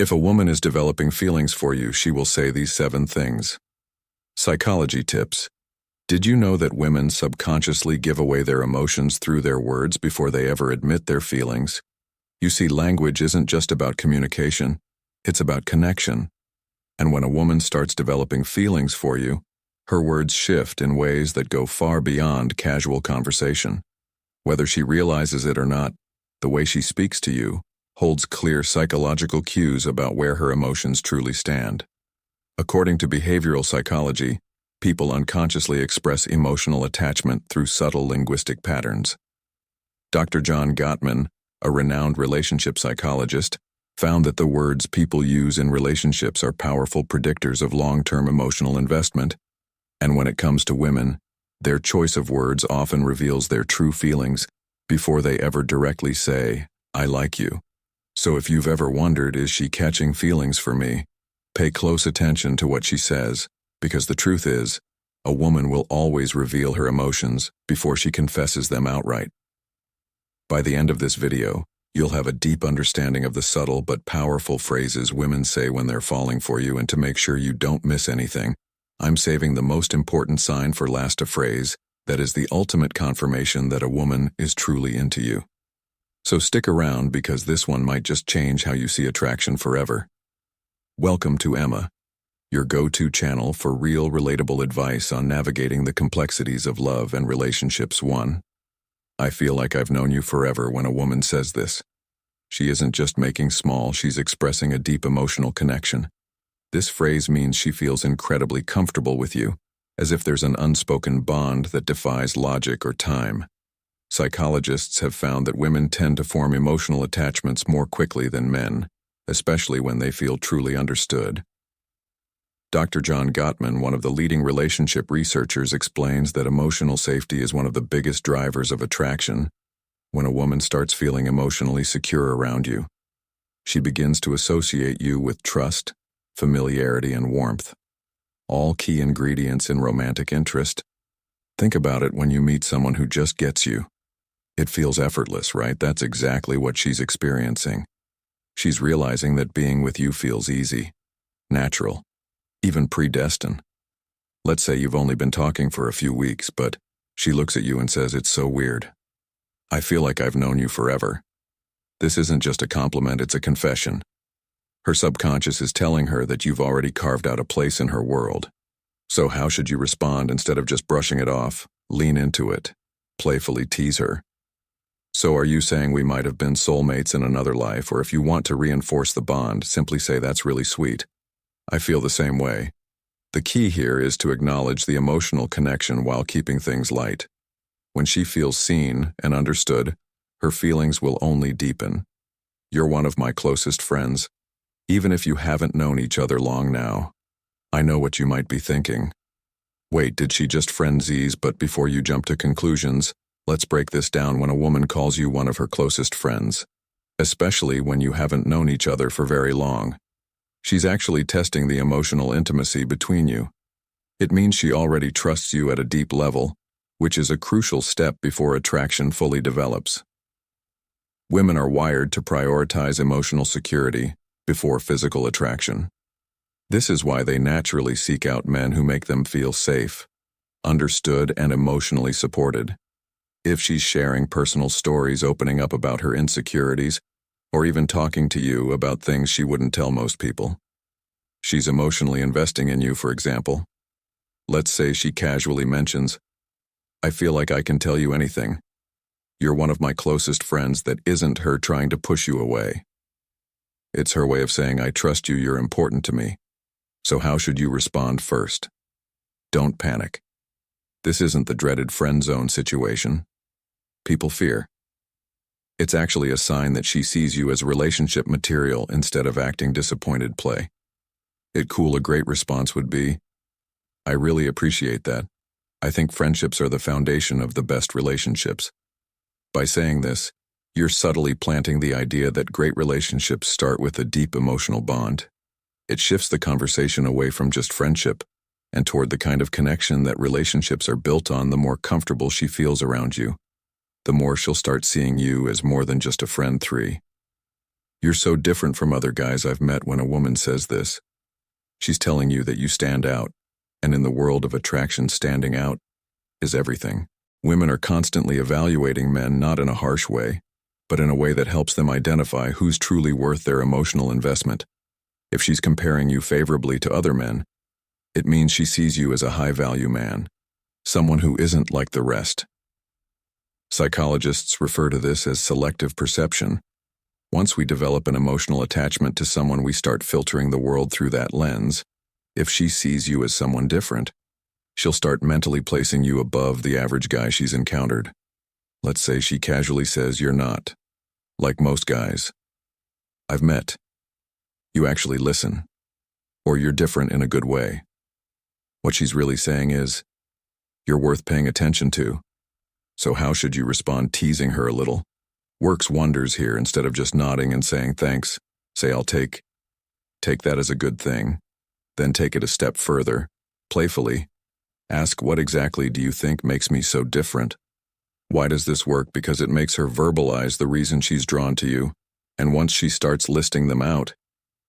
If a woman is developing feelings for you, she will say these 7 things. Psychology tips. Did you know that women subconsciously give away their emotions through their words before they ever admit their feelings? You see, language isn't just about communication, it's about connection. And when a woman starts developing feelings for you, her words shift in ways that go far beyond casual conversation. Whether she realizes it or not, the way she speaks to you holds clear psychological cues about where her emotions truly stand. According to behavioral psychology, people unconsciously express emotional attachment through subtle linguistic patterns. Dr. John Gottman, a renowned relationship psychologist, found that the words people use in relationships are powerful predictors of long-term emotional investment, and when it comes to women, their choice of words often reveals their true feelings before they ever directly say, "I like you." So if you've ever wondered, is she catching feelings for me? Pay close attention to what she says, because the truth is, a woman will always reveal her emotions before she confesses them outright. By the end of this video, you'll have a deep understanding of the subtle but powerful phrases women say when they're falling for you, and to make sure you don't miss anything, I'm saving the most important sign for last, a phrase that is the ultimate confirmation that a woman is truly into you. So stick around, because this one might just change how you see attraction forever. Welcome to Emma, your go-to channel for real, relatable advice on navigating the complexities of love and relationships. 1. I feel like I've known you forever. When a woman says this, she isn't just making small, she's expressing a deep emotional connection. This phrase means she feels incredibly comfortable with you, as if there's an unspoken bond that defies logic or time. Psychologists have found that women tend to form emotional attachments more quickly than men, especially when they feel truly understood. Dr. John Gottman, one of the leading relationship researchers, explains that emotional safety is one of the biggest drivers of attraction. When a woman starts feeling emotionally secure around you, she begins to associate you with trust, familiarity, and warmth, all key ingredients in romantic interest. Think about it: when you meet someone who just gets you, it feels effortless, right? That's exactly what she's experiencing. She's realizing that being with you feels easy, natural, even predestined. Let's say you've only been talking for a few weeks, but she looks at you and says, "It's so weird. I feel like I've known you forever." This isn't just a compliment, it's a confession. Her subconscious is telling her that you've already carved out a place in her world. So how should you respond? Instead of just brushing it off, lean into it, playfully tease her. "So are you saying we might have been soulmates in another life?" Or if you want to reinforce the bond, simply say, "That's really sweet. I feel the same way." The key here is to acknowledge the emotional connection while keeping things light. When she feels seen and understood, her feelings will only deepen. "You're one of my closest friends. Even if you haven't known each other long now, I know what you might be thinking. Wait, did she just friend-z's?" But before you jump to conclusions, let's break this down. When a woman calls you one of her closest friends, especially when you haven't known each other for very long, she's actually testing the emotional intimacy between you. It means she already trusts you at a deep level, which is a crucial step before attraction fully develops. Women are wired to prioritize emotional security before physical attraction. This is why they naturally seek out men who make them feel safe, understood, and emotionally supported. If she's sharing personal stories, opening up about her insecurities, or even talking to you about things she wouldn't tell most people, she's emotionally investing in you. For example, let's say she casually mentions, "I feel like I can tell you anything. You're one of my closest friends." That isn't her trying to push you away. It's her way of saying, "I trust you, you're important to me." So how should you respond? First, don't panic. This isn't the dreaded friend zone situation people fear. It's actually a sign that she sees you as relationship material instead of acting disappointed play. A great response would be, "I really appreciate that. I think friendships are the foundation of the best relationships." By saying this, you're subtly planting the idea that great relationships start with a deep emotional bond. It shifts the conversation away from just friendship and toward the kind of connection that relationships are built on. The more comfortable she feels around you, the more she'll start seeing you as more than just a friend. 3. You're so different from other guys I've met. When a woman says this, she's telling you that you stand out, and in the world of attraction, standing out is everything. Women are constantly evaluating men, not in a harsh way, but in a way that helps them identify who's truly worth their emotional investment. If she's comparing you favorably to other men, it means she sees you as a high-value man, someone who isn't like the rest. Psychologists refer to this as selective perception. Once we develop an emotional attachment to someone, we start filtering the world through that lens. If she sees you as someone different, she'll start mentally placing you above the average guy she's encountered. Let's say she casually says you're not like most guys I've met. You actually listen, or you're different in a good way. What she's really saying is, you're worth paying attention to. So how should you respond? Teasing her a little works wonders here. Instead of just nodding and saying thanks, say I'll take that as a good thing. Then take it a step further, playfully. Ask, what exactly do you think makes me so different? Why does this work? Because it makes her verbalize the reason she's drawn to you, and once she starts listing them out,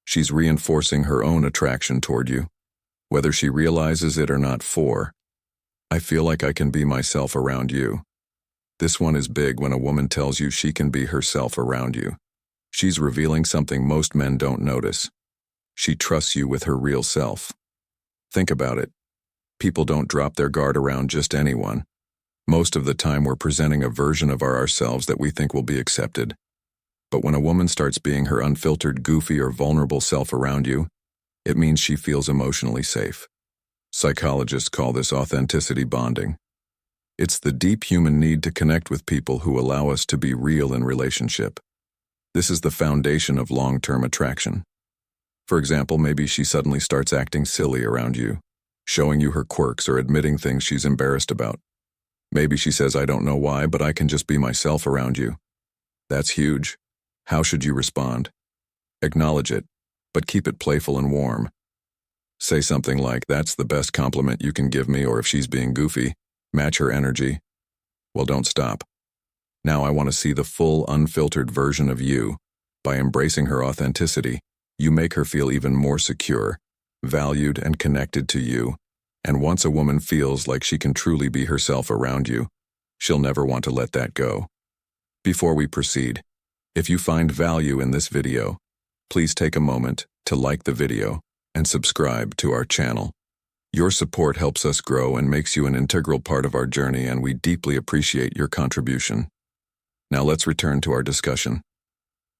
she's reinforcing her own attraction toward you, whether she realizes it or not. 4. I feel like I can be myself around you. This one is big. When a woman tells you she can be herself around you, she's revealing something most men don't notice. She trusts you with her real self. Think about it. People don't drop their guard around just anyone. Most of the time we're presenting a version of ourselves that we think will be accepted. But when a woman starts being her unfiltered, goofy, or vulnerable self around you, it means she feels emotionally safe. Psychologists call this authenticity bonding. It's the deep human need to connect with people who allow us to be real in relationship. This is the foundation of long-term attraction. For example, maybe she suddenly starts acting silly around you, showing you her quirks or admitting things she's embarrassed about. Maybe she says, I don't know why, but I can just be myself around you. That's huge. How should you respond? Acknowledge it, but keep it playful and warm. Say something like, that's the best compliment you can give me, or if she's being goofy, match her energy. Well, don't stop. Now I want to see the full, unfiltered version of you. By embracing her authenticity, you make her feel even more secure, valued, and connected to you. And once a woman feels like she can truly be herself around you, she'll never want to let that go. Before we proceed, if you find value in this video, please take a moment to like the video and subscribe to our channel. Your support helps us grow and makes you an integral part of our journey, and we deeply appreciate your contribution. Now let's return to our discussion.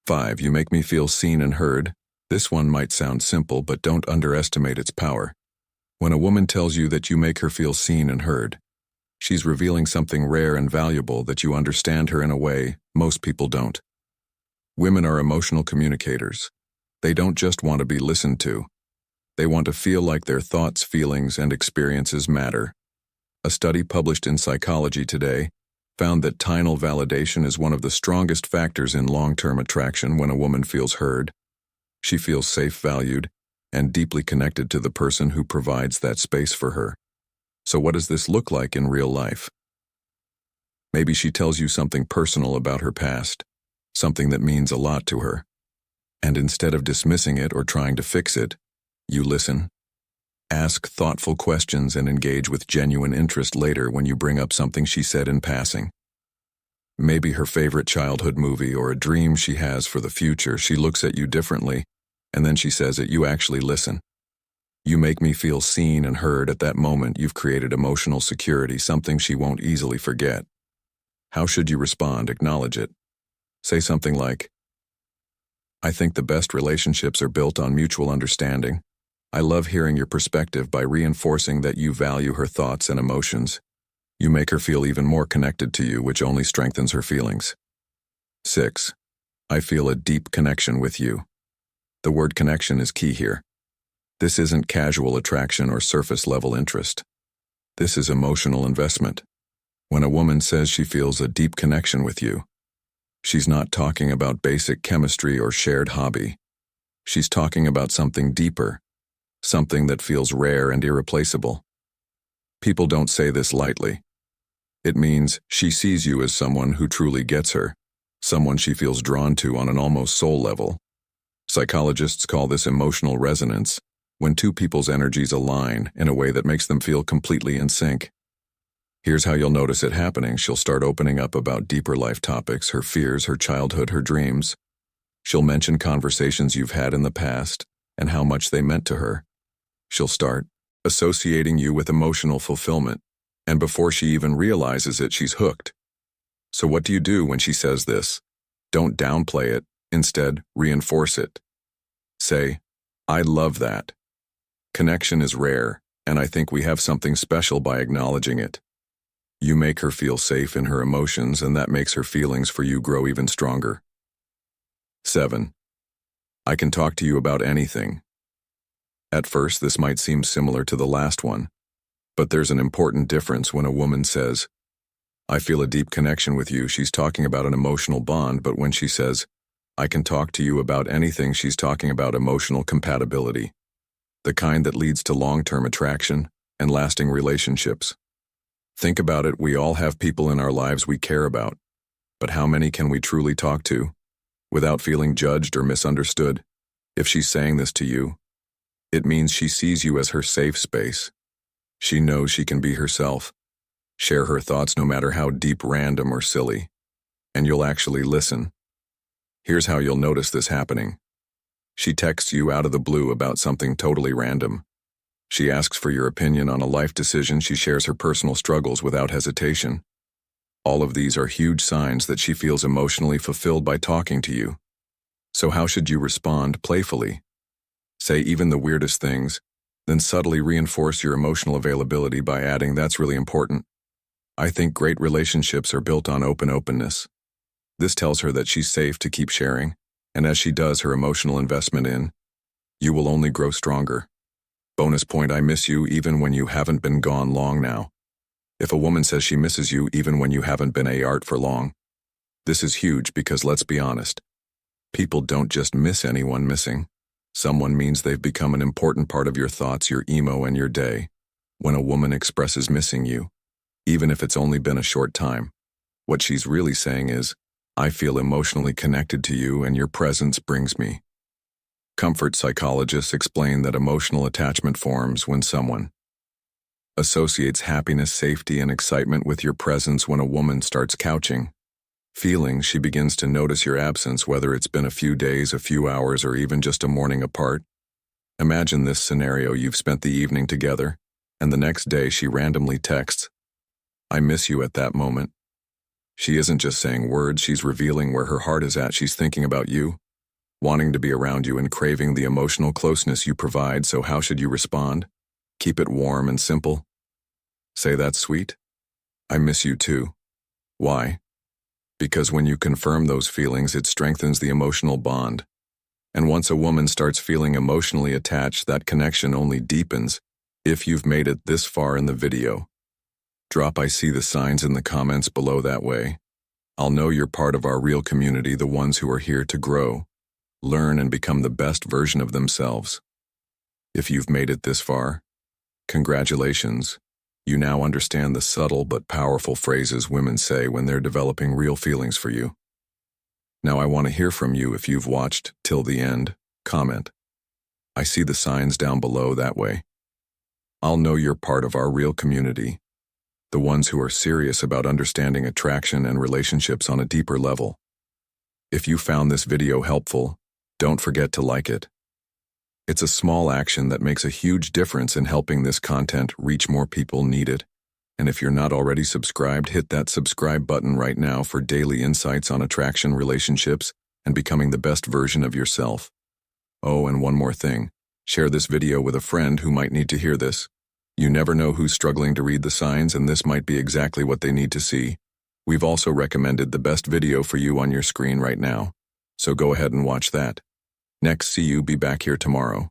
5. You make me feel seen and heard. This one might sound simple, but don't underestimate its power. When a woman tells you that you make her feel seen and heard, she's revealing something rare and valuable, that you understand her in a way most people don't. Women are emotional communicators. They don't just want to be listened to. They want to feel like their thoughts, feelings, and experiences matter. A study published in Psychology Today found that tonal validation is one of the strongest factors in long-term attraction. When a woman feels heard, she feels safe, valued, and deeply connected to the person who provides that space for her. So what does this look like in real life? Maybe she tells you something personal about her past, something that means a lot to her. And instead of dismissing it or trying to fix it, you listen. Ask thoughtful questions and engage with genuine interest later when you bring up something she said in passing. Maybe her favorite childhood movie or a dream she has for the future. She looks at you differently, and then she says it. You actually listen. You make me feel seen and heard. At that moment, you've created emotional security, something she won't easily forget. How should you respond? Acknowledge it. Say something like, I think the best relationships are built on mutual understanding. I love hearing your perspective. By reinforcing that you value her thoughts and emotions, you make her feel even more connected to you, which only strengthens her feelings. 6. I feel a deep connection with you. The word connection is key here. This isn't casual attraction or surface-level interest. This is emotional investment. When a woman says she feels a deep connection with you, she's not talking about basic chemistry or shared hobby. She's talking about something deeper, something that feels rare and irreplaceable. People don't say this lightly. It means she sees you as someone who truly gets her, someone she feels drawn to on an almost soul level. Psychologists call this emotional resonance, when two people's energies align in a way that makes them feel completely in sync. Here's how you'll notice it happening. She'll start opening up about deeper life topics, her fears, her childhood, her dreams. She'll mention conversations you've had in the past and how much they meant to her. She'll start associating you with emotional fulfillment, and before she even realizes it, she's hooked. So what do you do when she says this? Don't downplay it. Instead, reinforce it. Say, I love that. Connection is rare, and I think we have something special by acknowledging it. You make her feel safe in her emotions, and that makes her feelings for you grow even stronger. 7. I can talk to you about anything. At first, this might seem similar to the last one, but there's an important difference when a woman says, I feel a deep connection with you. She's talking about an emotional bond, but when she says, I can talk to you about anything, she's talking about emotional compatibility, the kind that leads to long-term attraction and lasting relationships. Think about it, we all have people in our lives we care about, but how many can we truly talk to without feeling judged or misunderstood? If she's saying this to you, it means she sees you as her safe space. She knows she can be herself, share her thoughts no matter how deep, random, or silly, and you'll actually listen. Here's how you'll notice this happening. She texts you out of the blue about something totally random. She asks for your opinion on a life decision. She shares her personal struggles without hesitation. All of these are huge signs that she feels emotionally fulfilled by talking to you. So how should you respond? Playfully. Say even the weirdest things, then subtly reinforce your emotional availability by adding, that's really important. I think great relationships are built on openness. This tells her that she's safe to keep sharing, and as she does, her emotional investment in you will only grow stronger. Bonus point, I miss you even when you haven't been gone long now. If a woman says she misses you even when you haven't been apart for long, this is huge because let's be honest, people don't just miss anyone missing. Someone means they've become an important part of your thoughts, your emo, and your day. When a woman expresses missing you, even if it's only been a short time, what she's really saying is, I feel emotionally connected to you and your presence brings me comfort. Psychologists explain that emotional attachment forms when someone associates happiness, safety, and excitement with your presence. When a woman starts couching feelings, she begins to notice your absence, whether it's been a few days, a few hours, or even just a morning apart. Imagine this scenario. You've spent the evening together, and the next day she randomly texts, I miss you. At that moment, she isn't just saying words, she's revealing where her heart is at. She's thinking about you, wanting to be around you, and craving the emotional closeness you provide. So how should you respond? Keep it warm and simple. Say, that's sweet. I miss you too. Why? Because when you confirm those feelings, it strengthens the emotional bond. And once a woman starts feeling emotionally attached, that connection only deepens. If you've made it this far in the video, drop I see the signs in the comments below. That way, I'll know you're part of our real community, the ones who are here to grow, learn, and become the best version of themselves. If you've made it this far, congratulations. You now understand the subtle but powerful phrases women say when they're developing real feelings for you. Now I want to hear from you. If you've watched till the end, comment. I see the signs down below. That way, I'll know you're part of our real community, the ones who are serious about understanding attraction and relationships on a deeper level. If you found this video helpful, don't forget to like it. It's a small action that makes a huge difference in helping this content reach more people need it. And if you're not already subscribed, hit that subscribe button right now for daily insights on attraction, relationships, and becoming the best version of yourself. Oh, and one more thing. Share this video with a friend who might need to hear this. You never know who's struggling to read the signs, and this might be exactly what they need to see. We've also recommended the best video for you on your screen right now, so go ahead and watch that. Next, see you be back here tomorrow.